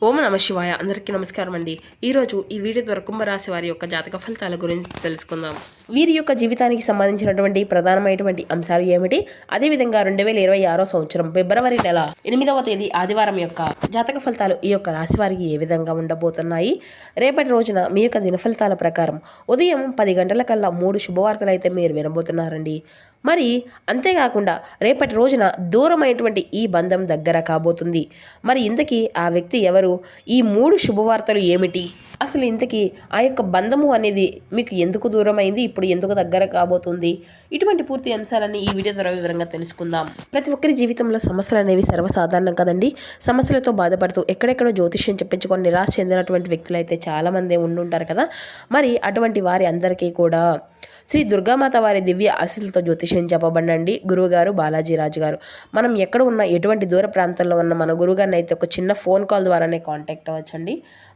ఓం నమ శివాయ. అందరికీ నమస్కారం అండి. ఈరోజు ఈ వీడియో ద్వారా కుంభరాశి వారి యొక్క జాతక ఫలితాల గురించి తెలుసుకుందాం. వీరి యొక్క జీవితానికి సంబంధించినటువంటి ప్రధానమైనటువంటి అంశాలు ఏమిటి, అదేవిధంగా 2026 సంవత్సరం ఫిబ్రవరి నెల 8వ తేదీ ఆదివారం యొక్క జాతక ఫలితాలు ఈ యొక్క రాశి వారికి ఏ విధంగా ఉండబోతున్నాయి. రేపటి రోజున మీ యొక్క దిన ఫలితాల ప్రకారం ఉదయం 10 గంటల కల్లా 3 శుభవార్తలు అయితే మీరు వినబోతున్నారండి. మరి అంతేకాకుండా రేపటి రోజున దూరమైనటువంటి ఈ బంధం దగ్గర కాబోతుంది. మరి ఇంతకీ ఆ వ్యక్తి ఎవరు, ఈ 3 శుభవార్తలు ఏమిటి, అసలు ఇంతకీ ఆ యొక్క బంధము అనేది మీకు ఎందుకు దూరమైంది, ఇప్పుడు ఎందుకు దగ్గర కాబోతుంది, ఇటువంటి పూర్తి అంశాలన్నీ ఈ వీడియో ద్వారా వివరంగా తెలుసుకుందాం. ప్రతి ఒక్కరి జీవితంలో సమస్యలు అనేవి సర్వసాధారణం కదండి. సమస్యలతో బాధపడుతూ ఎక్కడెక్కడో జ్యోతిష్యం చెప్పించుకొని నిరాశ చెందినటువంటి వ్యక్తులు అయితే చాలామంది ఉండుంటారు కదా. మరి అటువంటి వారి అందరికీ కూడా శ్రీ దుర్గామాత వారి దివ్య ఆశీస్సులతో జ్యోతిష్యం చెప్పబడండి గురువుగారు బాలాజీరాజు గారు. మనం ఎక్కడ ఉన్న ఎటువంటి దూర ప్రాంతంలో ఉన్న మన గురువుగారిని అయితే ఒక చిన్న ఫోన్ కాల్ ద్వారానే కాంటాక్ట్ అవ్వచ్చండి.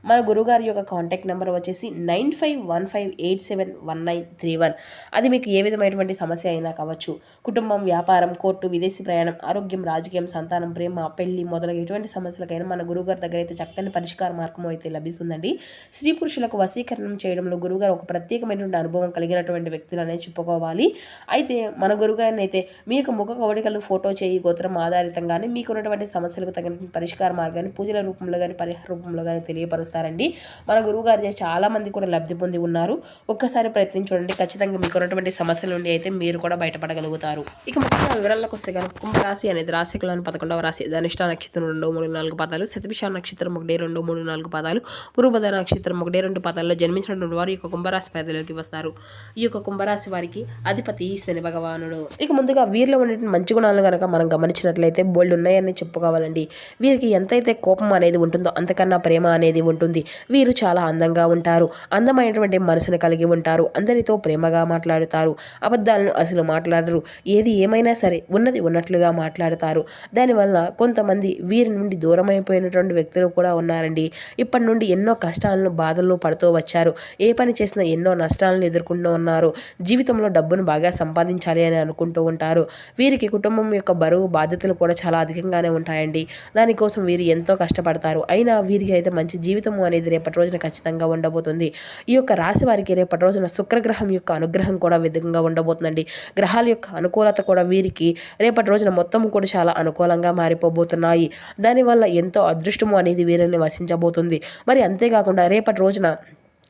మన గురువుగారి యొక్క కాంటాక్ట్ నెంబర్ వచ్చేసి 9515871931. అది మీకు ఏ విధమైనటువంటి సమస్య అయినా కావచ్చు, కుటుంబం, వ్యాపారం, కోర్టు, విదేశీ ప్రయాణం, ఆరోగ్యం, రాజకీయం, సంతానం, ప్రేమ, పెళ్లి మొదలగు ఎటువంటి సమస్యలకైనా మన గురువుగారి దగ్గర అయితే చక్కని పరిష్కార మార్గం అయితే లభిస్తుందండి. స్త్రీ పురుషులకు వశీకరణం చేయడంలో గురువుగారు ఒక ప్రత్యేకమైనటువంటి అనుభవం కలిగినటువంటి వ్యక్తులు అనేది చెప్పుకోవాలి. అయితే మన గురువుగారిని అయితే మీ యొక్క ముఖ కవళికలు, ఫోటో, చేయి, గోత్రం ఆధారితంగానే మీకున్నటువంటి సమస్యలకు తగిన పరిష్కార మార్గాన్ని పూజల రూపంలో కానీ పరిహార రూపంలో కానీ తెలియపరుస్తారండి. మన గురువుగారి చాలా మంది కూడా లబ్ధి పొంది ఉన్నారు. ఒక్కసారి ప్రయత్నించి చూడండి, ఖచ్చితంగా మీకున్నటువంటి సమస్యల నుండి అయితే మీరు కూడా బయటపడగలుగుతారు. ఇక ముఖ్యంగా వివరాలకు వస్తే కనుక కుంభరాశి అనేది రాశికులను 11వ రాశి. ధనిష్ట నక్షత్రం 2, 3, 4 పాదాలు, శతభిష నక్షత్రం 1, 2, 3, 4 పాదాలు, పూర్వభద్ర నక్షత్రం 1, 2 పాదాల్లో జన్మించినటువంటి వారు ఈ యొక్క కుంభరాశి పరిధిలోకి వస్తారు. ఈ యొక్క కుంభరాశి వారికి అధిపతి శని భగవానుడు. ఇక ముందుగా వీరిలో ఉన్నటువంటి మంచి గుణాలను కనుక మనం గమనించినట్లయితే బోల్డ్ ఉన్నాయని చెప్పుకోవాలండి. వీరికి ఎంతైతే కోపం అనేది ఉంటుందో అంతకన్నా ప్రేమ అనేది ఉంటుంది. వీరు చాలా అందంగా ఉంటారు, అందమైనటువంటి మనసును కలిగి ఉంటారు, అందరితో ప్రేమగా మాట్లాడుతారు, అబద్ధాలను అసలు మాట్లాడరు, ఏది ఏమైనా సరే ఉన్నది ఉన్నట్లుగా మాట్లాడతారు. దానివల్ల కొంతమంది వీరి నుండి దూరమైపోయినటువంటి వ్యక్తులు కూడా ఉన్నారండి. ఇప్పటి నుండి ఎన్నో కష్టాలను, బాధలను పడుతూ వచ్చారు. ఏ పని చేసినా ఎన్నో నష్టాలను ఎదుర్కొంటూ ఉన్నారు. జీవితంలో డబ్బును బాగా సంపాదించాలి అని అనుకుంటూ ఉంటారు. వీరికి కుటుంబం యొక్క బరువు, బాధ్యతలు కూడా చాలా అధికంగానే ఉంటాయండి. దానికోసం వీరు ఎంతో కష్టపడతారు. అయినా వీరికి అయితే మంచి జీవితం అనేది రేపటి రోజున ఖచ్చితంగా ఉండబోతుంది. ఈ యొక్క రాశి వారికి రేపటి రోజున శుక్రగ్రహం యొక్క అనుగ్రహం కూడా విధంగా ఉండబోతుందండి. గ్రహాల యొక్క అనుకూలత కూడా వీరికి రేపటి రోజున మొత్తం కూడా చాలా అనుకూలంగా మారిపోబోతున్నాయి. దానివల్ల ఎంతో అదృష్టము అనేది వీరిని వసించబోతుంది. మరి అంతేకాకుండా రేపటి రోజున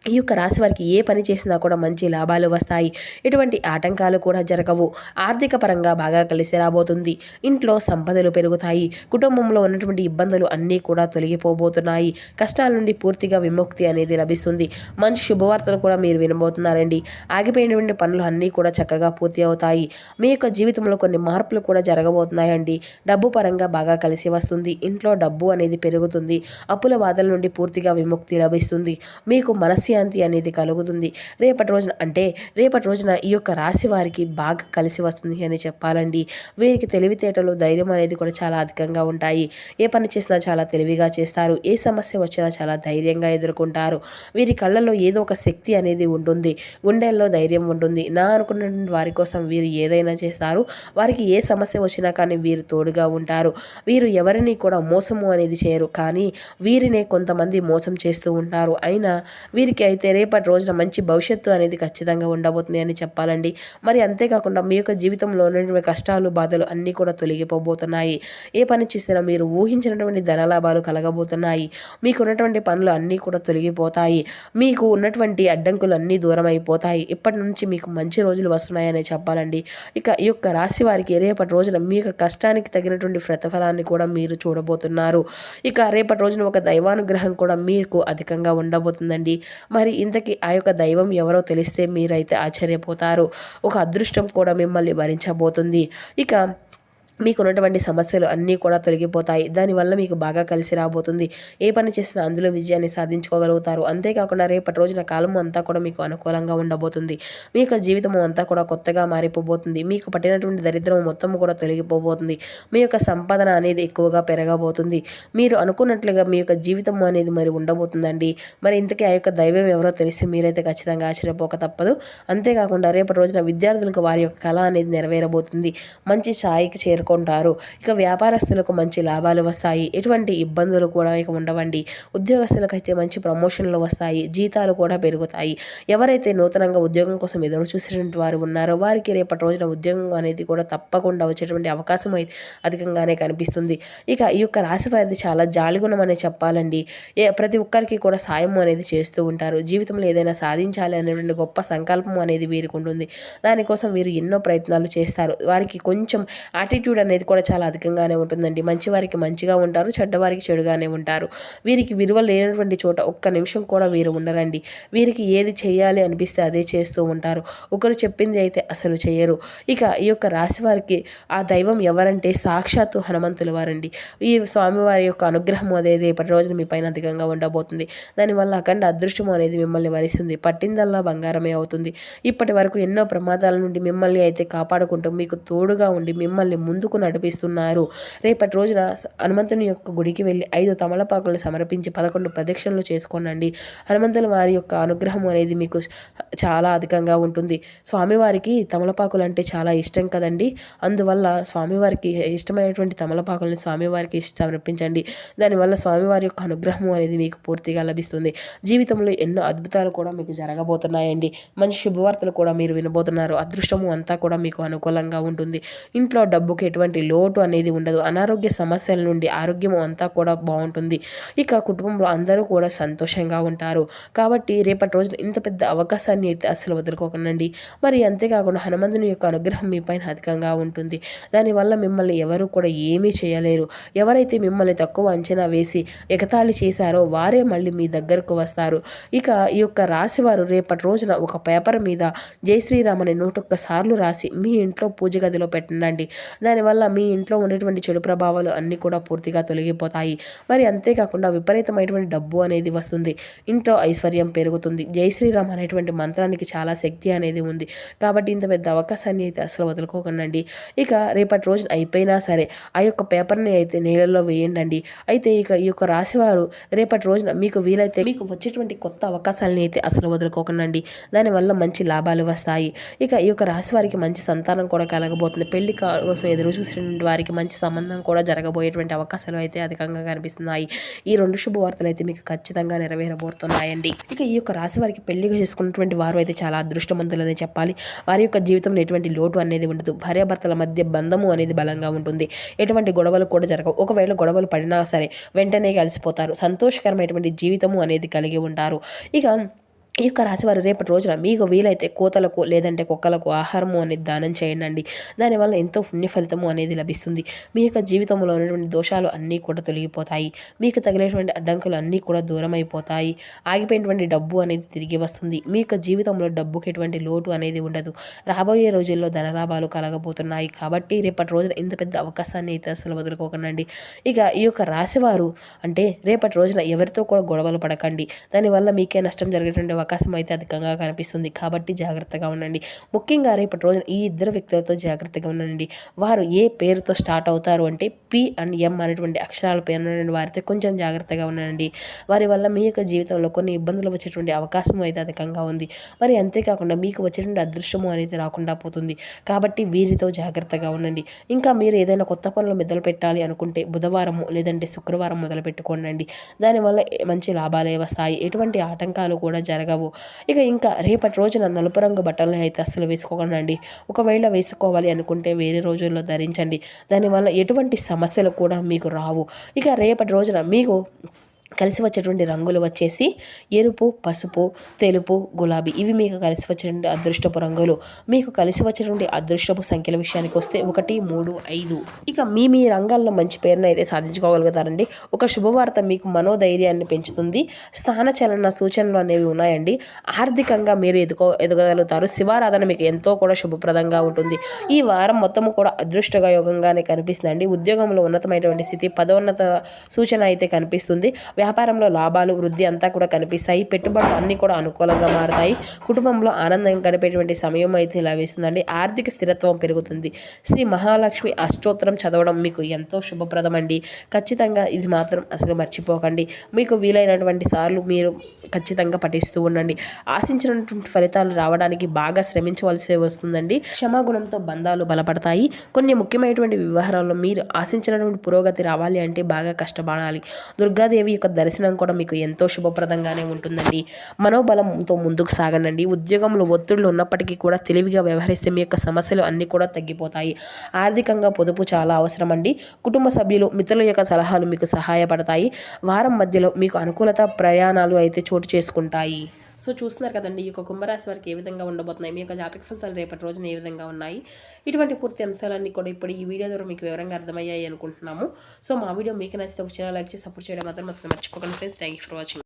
ఈ యొక్క రాశి వారికి ఏ పని చేసినా కూడా మంచి లాభాలు వస్తాయి. ఎటువంటి ఆటంకాలు కూడా జరగవు. ఆర్థిక పరంగా బాగా కలిసి రాబోతుంది. ఇంట్లో సంపదలు పెరుగుతాయి. కుటుంబంలో ఉన్నటువంటి ఇబ్బందులు అన్నీ కూడా తొలగిపోబోతున్నాయి. కష్టాల నుండి పూర్తిగా విముక్తి అనేది లభిస్తుంది. మంచి శుభవార్తలు కూడా మీరు వినబోతున్నారండి. ఆగిపోయినటువంటి పనులు అన్నీ కూడా చక్కగా పూర్తి అవుతాయి. మీ యొక్క జీవితంలో కొన్ని మార్పులు కూడా జరగబోతున్నాయండి. డబ్బు పరంగా బాగా కలిసి వస్తుంది. ఇంట్లో డబ్బు అనేది పెరుగుతుంది. అప్పుల బాధల నుండి పూర్తిగా విముక్తి లభిస్తుంది. మీకు మనస్సు అనేది కలుగుతుంది. రేపటి రోజున ఈ యొక్క రాశి వారికి బాగా కలిసి వస్తుంది అని చెప్పాలండి. వీరికి తెలివితేటలు, ధైర్యం అనేది కూడా చాలా అధికంగా ఉంటాయి. ఏ పని చేసినా చాలా తెలివిగా చేస్తారు. ఏ సమస్య వచ్చినా చాలా ధైర్యంగా ఎదుర్కొంటారు. వీరి కళ్ళల్లో ఏదో ఒక శక్తి అనేది ఉంటుంది. గుండెల్లో ధైర్యం ఉంటుంది. నా అనుకున్నటువంటి వారి కోసం వీరు ఏదైనా చేస్తారు. వారికి ఏ సమస్య వచ్చినా కానీ వీరు తోడుగా ఉంటారు. వీరు ఎవరిని కూడా మోసము అనేది చేయరు, కానీ వీరినే కొంతమంది మోసం చేస్తూ ఉంటారు. అయినా వీరికి అయితే రేపటి రోజున మంచి భవిష్యత్తు అనేది ఖచ్చితంగా ఉండబోతుంది అని చెప్పాలండి. మరి అంతేకాకుండా మీ యొక్క జీవితంలో ఉన్నటువంటి కష్టాలు, బాధలు అన్నీ కూడా తొలగిపోబోతున్నాయి. ఏ పని చేసినా మీరు ఊహించినటువంటి ధనలాభాలు కలగబోతున్నాయి. మీకు ఉన్నటువంటి పనులు అన్నీ కూడా తొలగిపోతాయి. మీకు ఉన్నటువంటి అడ్డంకులు అన్నీ దూరం అయిపోతాయి. ఇప్పటి నుంచి మీకు మంచి రోజులు వస్తున్నాయని చెప్పాలండి. ఇక ఈ యొక్క రాశి వారికి రేపటి రోజున మీ యొక్క కష్టానికి తగినటువంటి ప్రతిఫలాన్ని కూడా మీరు చూడబోతున్నారు. ఇక రేపటి రోజున ఒక దైవానుగ్రహం కూడా మీకు అధికంగా ఉండబోతుందండి. మరి ఇంతకీ ఆ యొక్క దైవం ఎవరో తెలిస్తే మీరైతే ఆశ్చర్యపోతారు. ఒక అదృష్టం కూడా మిమ్మల్ని భరించబోతుంది. ఇక మీకున్నటువంటి సమస్యలు అన్నీ కూడా తొలగిపోతాయి. దానివల్ల మీకు బాగా కలిసి రాబోతుంది. ఏ పని చేసినా అందులో విజయాన్ని సాధించుకోగలుగుతారు. అంతేకాకుండా రేపటి రోజున కాలం అంతా కూడా మీకు అనుకూలంగా ఉండబోతుంది. మీ యొక్క జీవితం అంతా కూడా కొత్తగా మారిపోబోతుంది. మీకు పట్టినటువంటి దరిద్రం మొత్తం కూడా తొలగిపోబోతుంది. మీ యొక్క సంపాదన అనేది ఎక్కువగా పెరగబోతుంది. మీరు అనుకున్నట్లుగా మీ యొక్క జీవితం అనేది మరి ఉండబోతుందండి. మరి ఇంతకీ ఆ యొక్క దైవం ఎవరో తెలిసి మీరైతే ఖచ్చితంగా ఆశ్చర్యపోక తప్పదు. అంతేకాకుండా రేపటి రోజున విద్యార్థులకు వారి యొక్క కళ అనేది నెరవేరబోతుంది. మంచి స్థాయికి చేరుకుంటారు. ఇక వ్యాపారస్తులకు మంచి లాభాలు వస్తాయి. ఎటువంటి ఇబ్బందులు కూడా ఇక ఉండవండి. ఉద్యోగస్తులకైతే మంచి ప్రమోషన్లు వస్తాయి. జీతాలు కూడా పెరుగుతాయి. ఎవరైతే నూతనంగా ఉద్యోగం కోసం ఎదురు చూసేటువంటి వారు ఉన్నారో వారికి రేపటి రోజున ఉద్యోగం అనేది కూడా తప్పకుండా వచ్చేటువంటి అవకాశం అయితే అధికంగానే కనిపిస్తుంది. ఇక ఈ యొక్క రాశి వారిది చాలా జాలిగుణం అనే చెప్పాలండి. ప్రతి ఒక్కరికి కూడా సాయం అనేది చేస్తూ ఉంటారు. జీవితంలో ఏదైనా సాధించాలి అనేటువంటి గొప్ప సంకల్పం అనేది వీరికి ఉంటుంది. దానికోసం వీరు ఎన్నో ప్రయత్నాలు చేస్తారు. వారికి కొంచెం యాటిట్యూడ్ అనేది కూడా చాలా అధికంగానే ఉంటుందండి. మంచి వారికి మంచిగా ఉంటారు, చెడ్డవారికి చెడుగానే ఉంటారు. వీరికి విలువ లేనటువంటి చోట ఒక్క నిమిషం కూడా వీరు ఉండరండి. వీరికి ఏది చేయాలి అనిపిస్తే అదే చేస్తూ ఉంటారు. ఒకరు చెప్పింది అయితే అసలు చేయరు. ఇక ఈ యొక్క రాశి వారికి ఆ దైవం ఎవరంటే సాక్షాత్తు హనుమంతుల వారండి. ఈ స్వామివారి యొక్క అనుగ్రహం అనేది రేపటి రోజున మీ పైన అధికంగా ఉండబోతుంది. దానివల్ల అఖండ అదృష్టం అనేది మిమ్మల్ని వరిస్తుంది. పట్టిందల్లా బంగారమే అవుతుంది. ఇప్పటి వరకు ఎన్నో ప్రమాదాల నుండి మిమ్మల్ని అయితే కాపాడుకుంటూ మీకు తోడుగా ఉండి మిమ్మల్ని ముందుకు నడిపిస్తున్నారు. రేపటి రోజున హనుమంతుని యొక్క గుడికి వెళ్ళి 5 తమలపాకులను సమర్పించి 11 ప్రదక్షిణలు చేసుకోనండి. హనుమంతుల వారి యొక్క అనుగ్రహం అనేది మీకు చాలా అధికంగా ఉంటుంది. స్వామివారికి తమలపాకులు అంటే చాలా ఇష్టం కదండి. అందువల్ల స్వామివారికి ఇష్టమైనటువంటి తమలపాకులను స్వామివారికి సమర్పించండి. దానివల్ల స్వామివారి యొక్క అనుగ్రహం అనేది మీకు పూర్తిగా లభిస్తుంది. జీవితంలో ఎన్నో అద్భుతాలు కూడా మీకు జరగబోతున్నాయండి. మంచి శుభవార్తలు కూడా మీరు వినబోతున్నారు. అదృష్టము అంతా కూడా మీకు అనుకూలంగా ఉంటుంది. ఇంట్లో డబ్బుకి ఎటువంటి లోటు అనేది ఉండదు. అనారోగ్య సమస్యల నుండి ఆరోగ్యం అంతా కూడా బాగుంటుంది. ఇక కుటుంబంలో అందరూ కూడా సంతోషంగా ఉంటారు. కాబట్టి రేపటి రోజున ఇంత పెద్ద అవకాశాన్ని అయితే అసలు వదులుకోకండి. మరి అంతేకాకుండా హనుమంతుని యొక్క అనుగ్రహం మీ పైన అధికంగా ఉంటుంది. దానివల్ల మిమ్మల్ని ఎవరు కూడా ఏమీ చేయలేరు. ఎవరైతే మిమ్మల్ని తక్కువ అంచనా వేసి ఎగతాళి చేశారో వారే మళ్ళీ మీ దగ్గరకు వస్తారు. ఇక ఈ యొక్క రాశి వారు రేపటి రోజున ఒక పేపర్ మీద జై శ్రీరామ్ అని 101 సార్లు రాసి మీ ఇంట్లో పూజ గదిలో పెట్టండి. దానివల్ల మీ ఇంట్లో ఉండేటువంటి చెడు ప్రభావాలు అన్నీ కూడా పూర్తిగా తొలగిపోతాయి. మరి అంతేకాకుండా విపరీతమైనటువంటి డబ్బు అనేది వస్తుంది. ఇంట్లో ఐశ్వర్యం పెరుగుతుంది. జై శ్రీరామ్ అనేటువంటి మంత్రానికి చాలా శక్తి అనేది ఉంది. కాబట్టి ఇంత పెద్ద అవకాశాన్ని అయితే అసలు వదులుకోకండి. ఇక రేపటి రోజున అయిపోయినా సరే ఆ యొక్క పేపర్ని అయితే నీళ్ళల్లో వేయండి. అయితే ఇక ఈ యొక్క రాశివారు రేపటి రోజున మీకు వీలైతే మీకు వచ్చేటువంటి కొత్త అవకాశాలని అయితే అసలు వదులుకోకండి. దానివల్ల మంచి లాభాలు వస్తాయి. ఇక ఈ యొక్క రాశి వారికి మంచి సంతానం కూడా కలగబోతుంది. పెళ్లి కోసం ఎదురు చూసినటువంటి వారికి మంచి సంబంధం కూడా జరగబోయేటువంటి అవకాశాలు అయితే అధికంగా కనిపిస్తున్నాయి. ఈ 2 శుభవార్తలు అయితే మీకు ఖచ్చితంగా నెరవేరబోతున్నాయండి. ఇక ఈ యొక్క రాశి వారికి పెళ్లి చేసుకున్నటువంటి వారు అయితే చాలా అదృష్టవంతులనే చెప్పాలి. వారి యొక్క జీవితంలో ఎటువంటి లోటు అనేది ఉండదు. భార్యాభర్తల మధ్య బంధము అనేది బలంగా ఉంటుంది. ఎటువంటి గొడవలు కూడా జరగవు. ఒకవేళ గొడవలు పడినా సరే వెంటనే కలిసిపోతారు. సంతోషకరమైనటువంటి జీవితము అనేది కలిగి ఉంటారు. ఇక ఈ యొక్క రాశివారు రేపటి రోజున మీకు వీలైతే కోతలకు లేదంటే కుక్కలకు ఆహారము అనేది దానం చేయండి. దానివల్ల ఎంతో పుణ్య ఫలితము అనేది లభిస్తుంది. మీ యొక్క జీవితంలో ఉన్నటువంటి దోషాలు అన్నీ కూడా తొలగిపోతాయి. మీకు తగిలేటువంటి అడ్డంకులు అన్నీ కూడా దూరం అయిపోతాయి. ఆగిపోయినటువంటి డబ్బు అనేది తిరిగి వస్తుంది. మీ యొక్క జీవితంలో డబ్బుకి ఎటువంటి లోటు అనేది ఉండదు. రాబోయే రోజుల్లో ధనలాభాలు కలగబోతున్నాయి. కాబట్టి రేపటి రోజున ఇంత పెద్ద అవకాశాన్ని అయితే అసలు వదులుకోకండి. ఇక ఈ యొక్క రాశివారు అంటే రేపటి రోజున ఎవరితో కూడా గొడవలు పడకండి. దానివల్ల మీకే నష్టం జరిగేటువంటి అవకాశం అయితే అధికంగా కనిపిస్తుంది. కాబట్టి జాగ్రత్తగా ఉండండి. ముఖ్యంగా రేపటి రోజున ఈ 2 వ్యక్తులతో జాగ్రత్తగా ఉండండి. వారు ఏ పేరుతో స్టార్ట్ అవుతారు అంటే పి అండ్ ఎం అనేటువంటి అక్షరాల పేరు వారితో కొంచెం జాగ్రత్తగా ఉండండి. వారి వల్ల మీ యొక్క జీవితంలో కొన్ని ఇబ్బందులు వచ్చేటువంటి అవకాశం అయితే అధికంగా ఉంది. మరి అంతేకాకుండా మీకు వచ్చేటువంటి అదృష్టము అనేది రాకుండా పోతుంది. కాబట్టి వీరితో జాగ్రత్తగా ఉండండి. ఇంకా మీరు ఏదైనా కొత్త పనులు మొదలు పెట్టాలి అనుకుంటే బుధవారం లేదంటే శుక్రవారం మొదలు పెట్టుకోండి. దానివల్ల మంచి లాభాలే వస్తాయి. ఎటువంటి ఆటంకాలు కూడా జరగవు. ఇక ఇంకా రేపటి రోజున నలుపు రంగు బట్టలను అయితే అస్సలు వేసుకోకండి. ఒకవేళ వేసుకోవాలి అనుకుంటే వేరే రోజుల్లో ధరించండి. దానివల్ల ఎటువంటి సమస్యలు కూడా మీకు రావు. ఇక రేపటి రోజున మీకు కలిసి వచ్చేటువంటి రంగులు వచ్చేసి ఎరుపు, పసుపు, తెలుపు, గులాబీ. ఇవి మీకు కలిసి వచ్చేటువంటి అదృష్టపు రంగులు. మీకు కలిసి వచ్చేటువంటి అదృష్టపు సంఖ్యల విషయానికి వస్తే 1, 3, 5. ఇక మీ రంగాల్లో మంచి పేరును అయితే సాధించుకోగలుగుతారండి. ఒక శుభవార్త మీకు మనోధైర్యాన్ని పెంచుతుంది. స్థానచలన సూచనలు అనేవి ఉన్నాయండి. ఆర్థికంగా మీరు ఎదగలుగుతారు. శివారాధన మీకు ఎంతో కూడా శుభప్రదంగా ఉంటుంది. ఈ వారం మొత్తము కూడా అదృష్టయోగంగానే కనిపిస్తుందండి. ఉద్యోగంలో ఉన్నతమైనటువంటి స్థితి, పదోన్నత సూచన అయితే కనిపిస్తుంది. వ్యాపారంలో లాభాలు వృద్ధి అంతా కూడా కనిపిస్తాయి. పెట్టుబడులు అన్నీ కూడా అనుకూలంగా మారుతాయి. కుటుంబంలో ఆనందంగా గడిపేటువంటి సమయం అయితే లభిస్తుందండి. ఆర్థిక స్థిరత్వం పెరుగుతుంది. శ్రీ మహాలక్ష్మి అష్టోత్తరం చదవడం మీకు ఎంతో శుభప్రదం అండి. ఖచ్చితంగా ఇది మాత్రం అసలు మర్చిపోకండి. మీకు వీలైనటువంటి సార్లు మీరు ఖచ్చితంగా పఠిస్తూ ఉండండి. ఆశించినటువంటి ఫలితాలు రావడానికి బాగా శ్రమించవలసి వస్తుందండి. క్షమాగుణంతో బంధాలు బలపడతాయి. కొన్ని ముఖ్యమైనటువంటి వ్యవహారాల్లో మీరు ఆశించినటువంటి పురోగతి రావాలి అంటే బాగా కష్టపడాలి. దుర్గాదేవి యొక్క దర్శనం కూడా మీకు ఎంతో శుభప్రదంగానే ఉంటుందండి. మనోబలంతో ముందుకు సాగండి. ఉద్యోగంలో ఒత్తిళ్లు ఉన్నప్పటికీ కూడా తెలివిగా వ్యవహరిస్తే మీ యొక్క సమస్యలు అన్నీ కూడా తగ్గిపోతాయి. ఆర్థికంగా పొదుపు చాలా అవసరం అండి. కుటుంబ సభ్యులు మిత్రుల యొక్క సలహాలు మీకు సహాయపడతాయి. వారం మధ్యలో మీకు అనుకూలత ప్రయాణాలు అయితే చోటు చేసుకుంటాయి. సో చూస్తున్నారు కదండి, ఈ యొక్క కుంభరాశి వారికి ఏ విధంగా ఉండబోతున్నాయి, మీ యొక్క జాతక ఫలితాలు రేపటి రోజున ఏ విధంగా ఉన్నాయి, ఇటువంటి పూర్తి అంశాలన్నీ కూడా ఇప్పుడు ఈ వీడియో ద్వారా మీకు వివరంగా అర్థమయ్యాయి అనుకుంటున్నాము. సో మా వీడియో మీకు నచ్చితే ఒక చిన్న లైక్ చేసి సపోర్ట్ చేయడం మాత్రం అసలు మర్చిపోకండి friends. Thank you for watching.